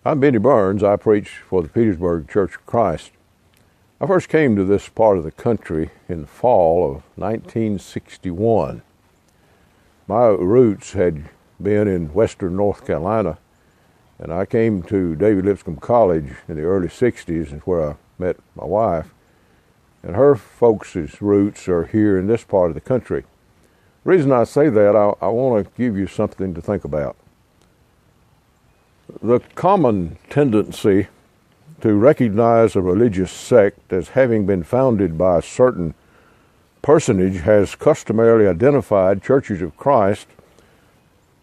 I'm Benny Burns. I preach for the Petersburg Church of Christ. I first came to this part of the country in the fall of 1961. My roots had been in western North Carolina, and I came to David Lipscomb College in the early 60s, where I met my wife, and her folks' roots are here in this part of the country. The reason I say that, I want to give you something to think about. The common tendency to recognize a religious sect as having been founded by a certain personage has customarily identified Churches of Christ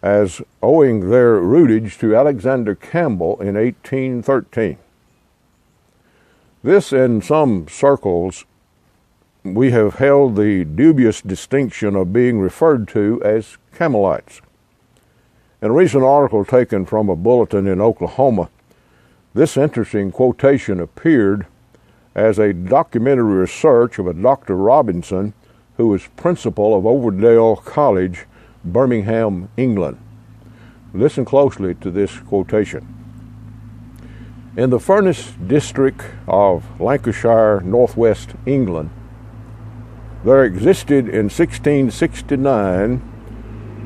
as owing their rootage to Alexander Campbell in 1813. This, in some circles, we have held the dubious distinction of being referred to as Campbellites. In a recent article taken from a bulletin in Oklahoma, this interesting quotation appeared as a documentary research of a Dr. Robinson, who was principal of Overdale College, Birmingham, England. Listen closely to this quotation. In the Furness district of Lancashire, northwest England, there existed in 1669,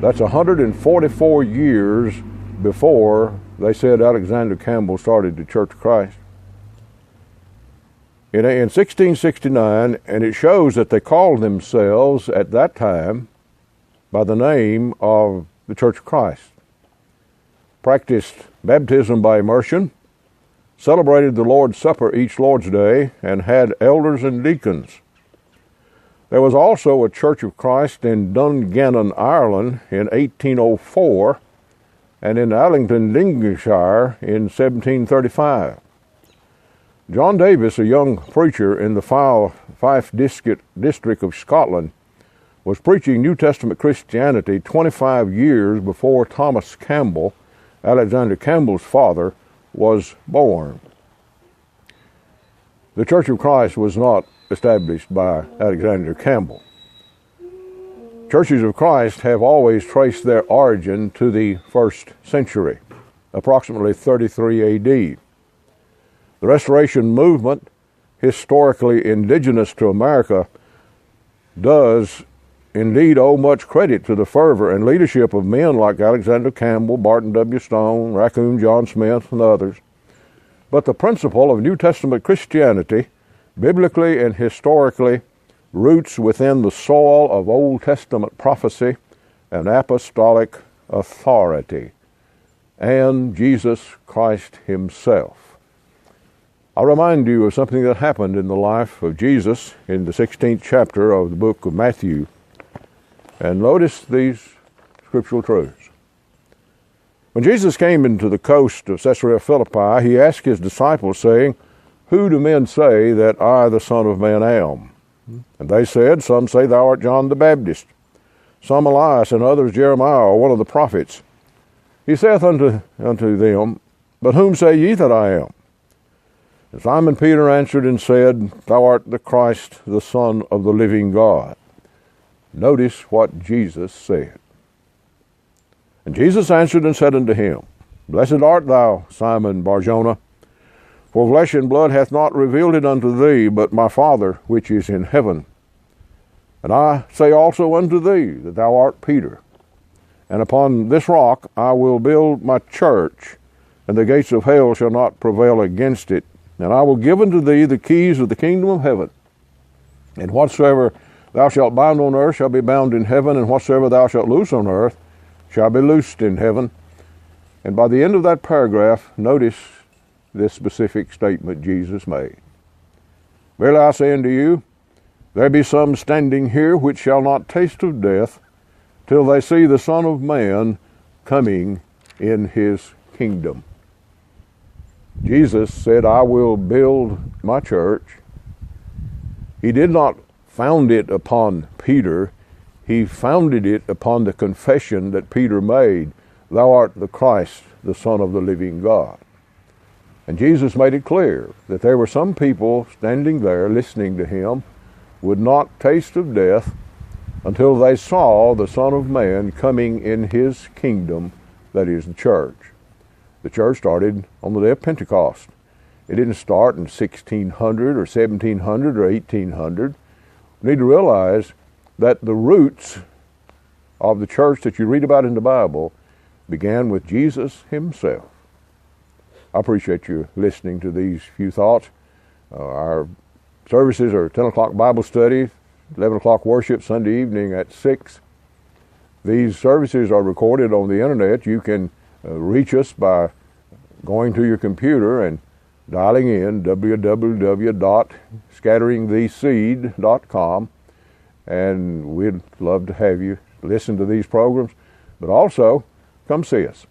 that's 144 years before they said Alexander Campbell started the Church of Christ. In 1669, and it shows that they called themselves at that time by the name of the Church of Christ, practiced baptism by immersion, celebrated the Lord's Supper each Lord's Day, and had elders and deacons. There was also a Church of Christ in Dungannon, Ireland in 1804, and in Allington, Lincolnshire in 1735. John Davis, a young preacher in the Fife district of Scotland, was preaching New Testament Christianity 25 years before Thomas Campbell, Alexander Campbell's father, was born. The Church of Christ was not established by Alexander Campbell. Churches of Christ have always traced their origin to the 1st century, approximately 33 AD. The Restoration movement, historically indigenous to America, does indeed owe much credit to the fervor and leadership of men like Alexander Campbell, Barton W. Stone, Raccoon John Smith, and others. But the principle of New Testament Christianity, biblically and historically, roots within the soil of Old Testament prophecy and apostolic authority, and Jesus Christ himself. I'll remind you of something that happened in the life of Jesus in the 16th chapter of the book of Matthew. And notice these scriptural truths. When Jesus came into the coast of Caesarea Philippi, he asked his disciples, saying, "Who do men say that I, the Son of Man, am?" And they said, "Some say thou art John the Baptist, some Elias, and others Jeremiah, or one of the prophets." He saith unto them, "But whom say ye that I am?" And Simon Peter answered and said, "Thou art the Christ, the Son of the living God." Notice what Jesus said. And Jesus answered and said unto him, "Blessed art thou, Simon Bar-Jonah, for flesh and blood hath not revealed it unto thee, but my Father which is in heaven. And I say also unto thee that thou art Peter, and upon this rock I will build my church, and the gates of hell shall not prevail against it. And I will give unto thee the keys of the kingdom of heaven. And whatsoever thou shalt bind on earth shall be bound in heaven, and whatsoever thou shalt loose on earth shall be loosed in heaven." And by the end of that paragraph, notice this specific statement Jesus made. "Verily I say unto you, there be some standing here which shall not taste of death till they see the Son of Man coming in his kingdom." Jesus said, "I will build my church." He did not found it upon Peter. He founded it upon the confession that Peter made, "Thou art the Christ, the Son of the living God." And Jesus made it clear that there were some people standing there listening to him would not taste of death until they saw the Son of Man coming in his kingdom, that is the church. The church started on the day of Pentecost. It didn't start in 1600 or 1700 or 1800. We need to realize that the roots of the church that you read about in the Bible began with Jesus himself. I appreciate you listening to these few thoughts. Our services are 10 o'clock Bible study, 11 o'clock worship Sunday evening at 6. These services are recorded on the internet. You can reach us by going to your computer and dialing in www.scatteringtheseed.com, and we'd love to have you listen to these programs, but also come see us.